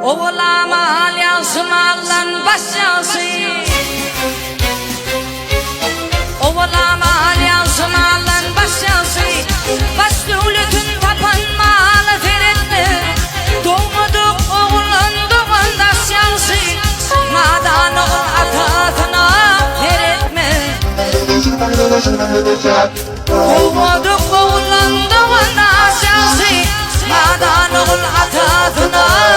Oğlama yazmallan başyası, oğlama yazmallan başyası, baş devletin tapan malı veretme. Doğmadık oğlan doğan daşyası, madan oğul atatına veretme. Doğmadık oğlan doğan daşyası, madan oğul atatına